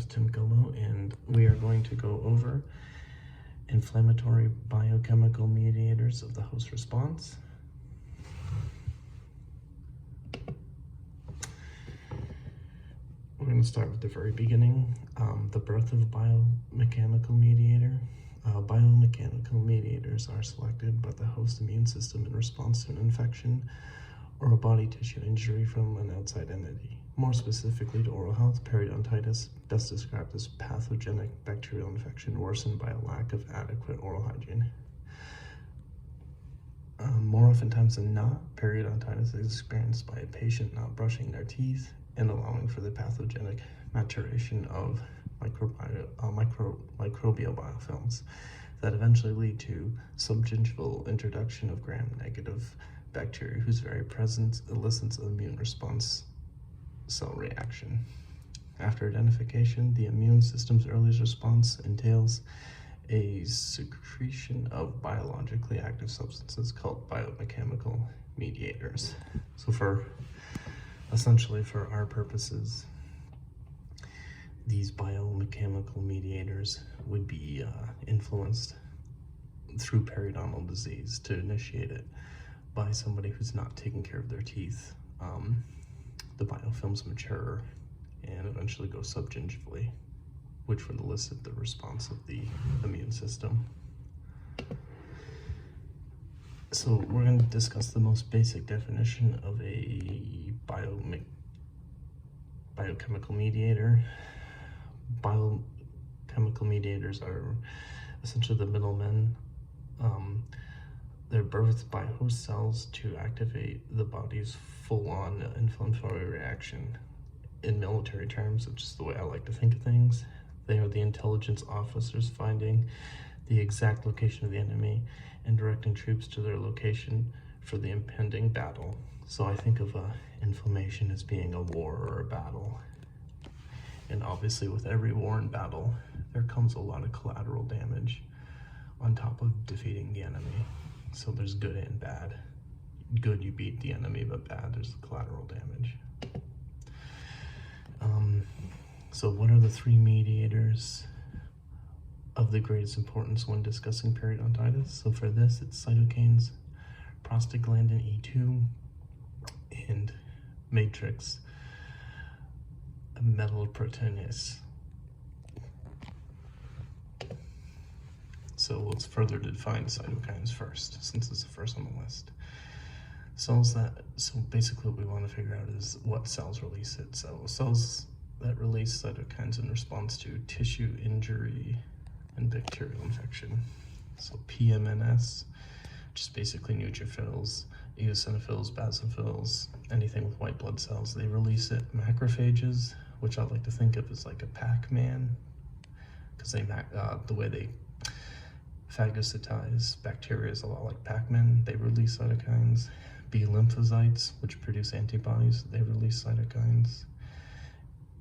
name's Tim Gullo, and we are going to go over inflammatory biochemical mediators of the host response. We're going to start with the very beginning, the birth of a biomechanical mediator. Biomechanical mediators are selected by the host immune system in response to an infection or a body tissue injury from an outside entity. More specifically to oral health, periodontitis, best described as pathogenic bacterial infection worsened by a lack of adequate oral hygiene. More oftentimes than not, periodontitis is experienced by a patient not brushing their teeth and allowing for the pathogenic maturation of microbial biofilms that eventually lead to subgingival introduction of gram-negative bacteria whose very presence elicits an immune response cell reaction. After identification, the immune system's earliest response entails a secretion of biologically active substances called biomechanical mediators. So essentially for our purposes, these biomechanical mediators would be influenced through periodontal disease to initiate it by somebody who's not taking care of their teeth. The biofilms mature and eventually go subgingivally, which would elicit the response of the immune system. So we're going to discuss the most basic definition of a biochemical mediator. Biochemical mediators are essentially the middlemen. They're birthed by host cells to activate the body's full-on inflammatory reaction. In military terms, which is the way I like to think of things, they are the intelligence officers finding the exact location of the enemy and directing troops to their location for the impending battle. So I think of inflammation as being a war or a battle. And obviously with every war and battle, there comes a lot of collateral damage on top of defeating the enemy. So there's good and bad. Good, you beat the enemy, but bad, there's collateral damage. So what are the three mediators of the greatest importance when discussing periodontitis? So for this, it's cytokines, prostaglandin E2, and matrix metalloproteinase. So let's further define cytokines first, since it's the first on the list. So basically what we want to figure out is what cells release it. So cells that release cytokines in response to tissue injury and bacterial infection. So PMNS, which is basically neutrophils, eosinophils, basophils, anything with white blood cells, they release it. Macrophages, which I like to think of as like a Pac-Man, because the way they phagocytize bacteria is a lot like Pac-Man. They release cytokines. B lymphocytes, which produce antibodies, they release cytokines.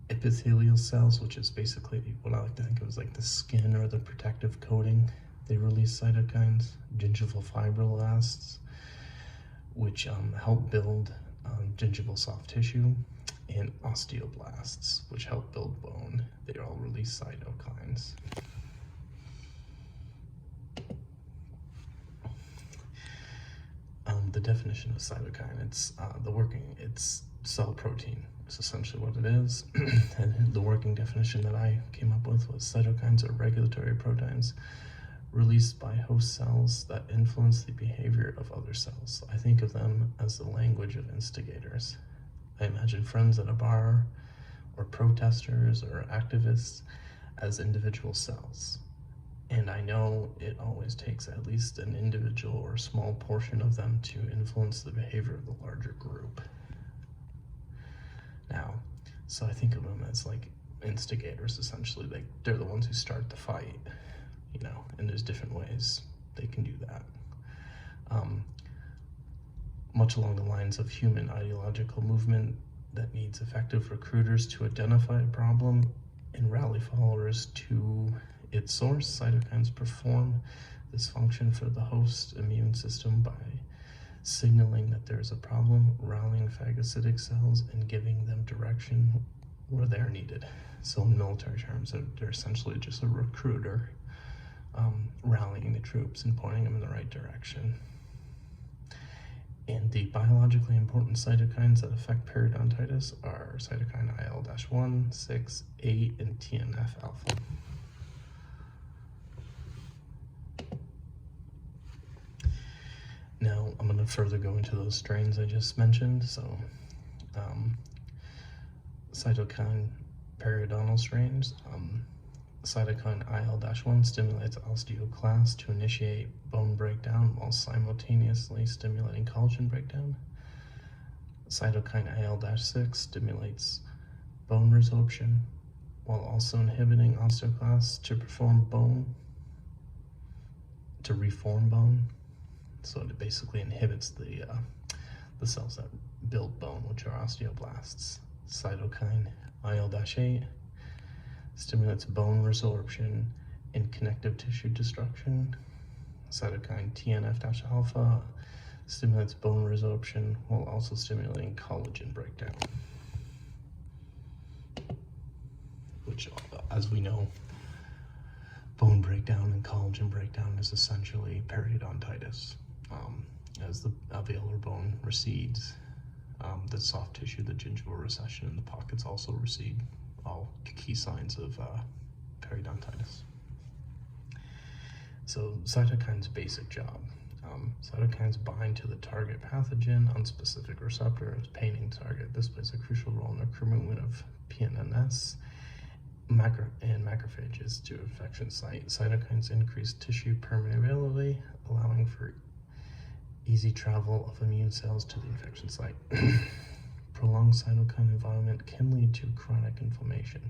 Epithelial cells, which is basically what I like to think of as like the skin or the protective coating, they release cytokines. Gingival fibroblasts, which help build gingival soft tissue, and osteoblasts, which help build bone. They all release cytokines. The definition of cytokine, it's cell protein. It's essentially what it is. And the working definition that I came up with was cytokines are regulatory proteins released by host cells that influence the behavior of other cells. I think of them as the language of instigators. I imagine friends at a bar, or protesters or activists as individual cells. And I know it always takes at least an individual or a small portion of them to influence the behavior of the larger group. Now, so I think of them as like instigators, essentially. They're the ones who start the fight, and there's different ways they can do that. Much along the lines of human ideological movement that needs effective recruiters to identify a problem and rally followers to its source, cytokines perform this function for the host immune system by signaling that there's a problem, rallying phagocytic cells, and giving them direction where they're needed. So in military terms, they're essentially just a recruiter, rallying the troops and pointing them in the right direction. And the biologically important cytokines that affect periodontitis are cytokine IL-1, 6, 8, and TNF-alpha. Now, I'm going to further go into those strains I just mentioned. So, cytokine periodontal strains. Cytokine IL-1 stimulates osteoclast to initiate bone breakdown while simultaneously stimulating collagen breakdown. Cytokine IL-6 stimulates bone resorption while also inhibiting osteoclasts to reform bone. So it basically inhibits the cells that build bone, which are osteoblasts. Cytokine IL-8 stimulates bone resorption and connective tissue destruction. Cytokine TNF-alpha stimulates bone resorption while also stimulating collagen breakdown, which, as we know, bone breakdown and collagen breakdown is essentially periodontitis. As the alveolar bone recedes, the soft tissue, the gingival recession, and the pockets also recede, all key signs of periodontitis. So cytokine's basic job. Cytokines bind to the target pathogen on specific receptors. Painting target. This plays a crucial role in the recruitment of PNNS and macrophages to infection site. Cytokines increase tissue permeability, allowing for easy travel of immune cells to the infection site. Prolonged cytokine involvement can lead to chronic inflammation,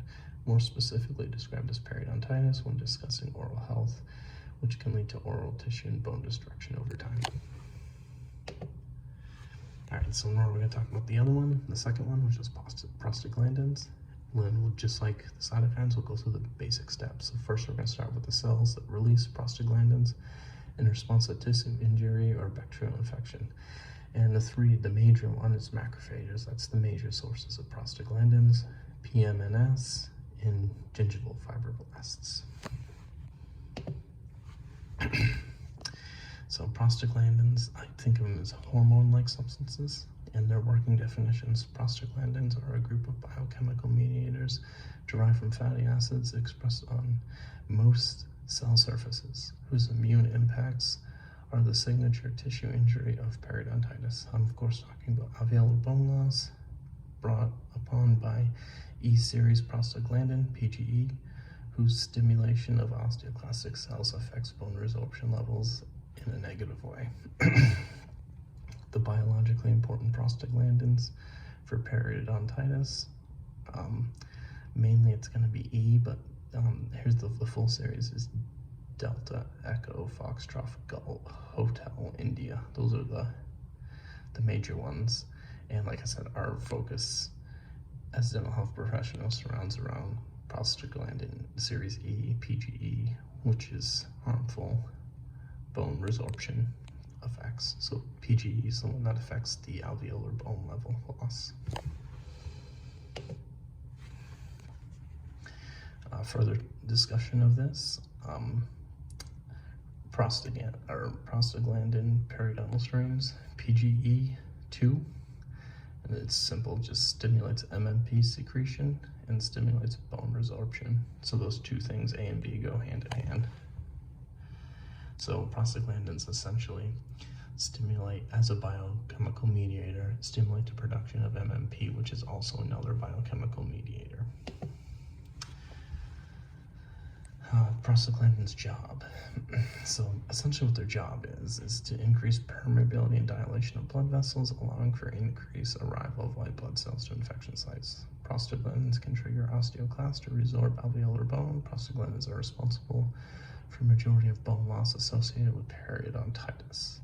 more specifically described as periodontitis when discussing oral health, which can lead to oral tissue and bone destruction over time. All right, so now we're going to talk about the other one, the second one, which is prostaglandins. Then we'll, just like the cytokines, we'll go through the basic steps. So first we're going to start with the cells that release prostaglandins in response to tissue injury or bacterial infection. And the major one is macrophages. That's the major sources of prostaglandins, PMNS, and gingival fibroblasts. So prostaglandins, I think of them as hormone-like substances. And their working definitions: prostaglandins are a group of biochemical mediators derived from fatty acids expressed on most cell surfaces, whose immune impacts are the signature tissue injury of periodontitis. I'm of course talking about alveolar bone loss brought upon by E-series prostaglandin, PGE, whose stimulation of osteoclastic cells affects bone resorption levels in a negative way. The biologically important prostaglandins for periodontitis, mainly it's going to be E, but here's the full series is Delta, Echo, Foxtrot, Gull, Hotel, India. Those are the major ones. And like I said, our focus as dental health professionals surrounds around prostaglandin series E, PGE, which is harmful bone resorption effects. So PGE is the one that affects the alveolar bone level loss. Further discussion of this, prostaglandin periodontal strains, PGE2, and it's simple, just stimulates MMP secretion and stimulates bone resorption. So those two things, A and B, go hand in hand. So prostaglandins essentially stimulate, as a biochemical mediator, stimulate the production of MMP, which is also another biochemical mediator. Prostaglandin's job. So essentially what their job is to increase permeability and dilation of blood vessels, allowing for increased arrival of white blood cells to infection sites. Prostaglandins can trigger osteoclast to resorb alveolar bone. Prostaglandins are responsible for majority of bone loss associated with periodontitis.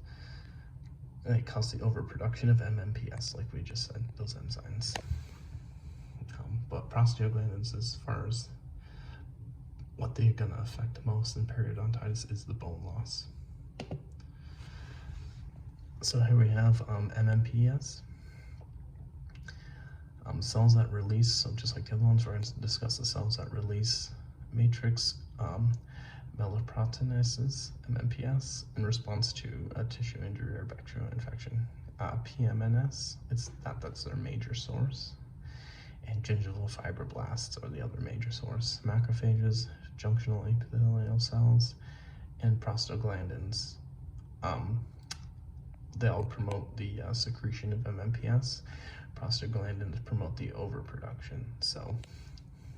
And they cause the overproduction of MMPs, like we just said, those enzymes. But prostaglandins, as far as what they're going to affect most in periodontitis, is the bone loss. So here we have MMPs. Cells that release, so just like the other ones, we're going to discuss the cells that release matrix meloproteinases, MMPs, in response to a tissue injury or bacterial infection. PMNS, that's their major source. And gingival fibroblasts are the other major source. Macrophages, junctional epithelial cells, and prostaglandins. They'll promote the secretion of MMPs. Prostaglandins promote the overproduction. So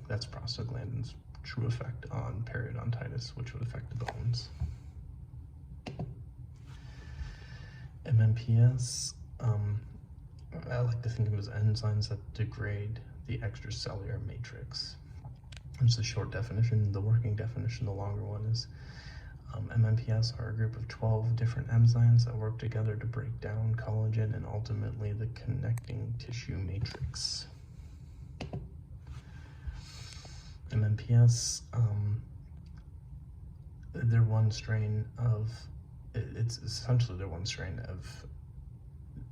that's prostaglandins' true effect on periodontitis, which would affect the bones. MMPs, I like to think of as enzymes that degrade the extracellular matrix. There's the short definition. The working definition, the longer one, is MMPs are a group of 12 different enzymes that work together to break down collagen and ultimately the connecting tissue matrix. MMPs, they're one strain of, it's essentially one strain of,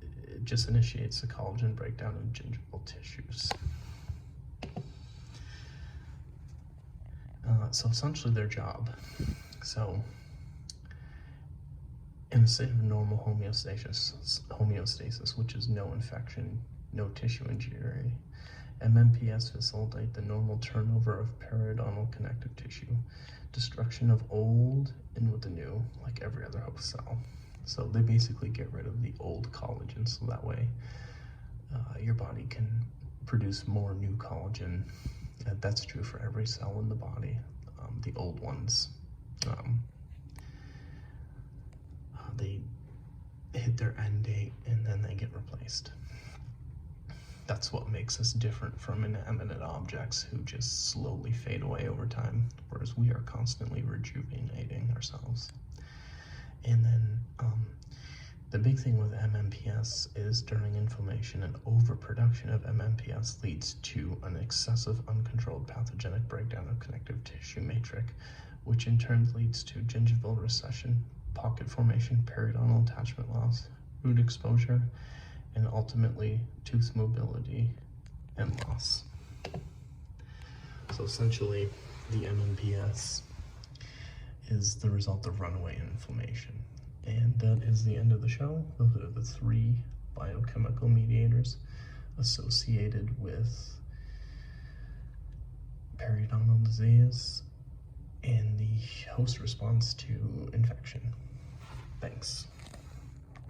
it just initiates the collagen breakdown in gingival tissues. So essentially their job. So in a state of normal homeostasis, which is no infection, no tissue injury, MMPs facilitate the normal turnover of periodontal connective tissue, destruction of old and with the new, like every other host cell. So they basically get rid of the old collagen, so that way your body can produce more new collagen. That's true for every cell in the body. The old ones, they hit their end date and then they get replaced. That's what makes us different from inanimate objects who just slowly fade away over time, whereas we are constantly rejuvenating ourselves. And then the big thing with MMPs is during inflammation, an overproduction of MMPs leads to an excessive, uncontrolled pathogenic breakdown of connective tissue matrix, which in turn leads to gingival recession, pocket formation, periodontal attachment loss, root exposure, and ultimately tooth mobility and loss. So essentially, the MMPs is the result of runaway inflammation. And that is the end of the show. Those are the 3 biochemical mediators associated with periodontal disease and the host response to infection. Thanks.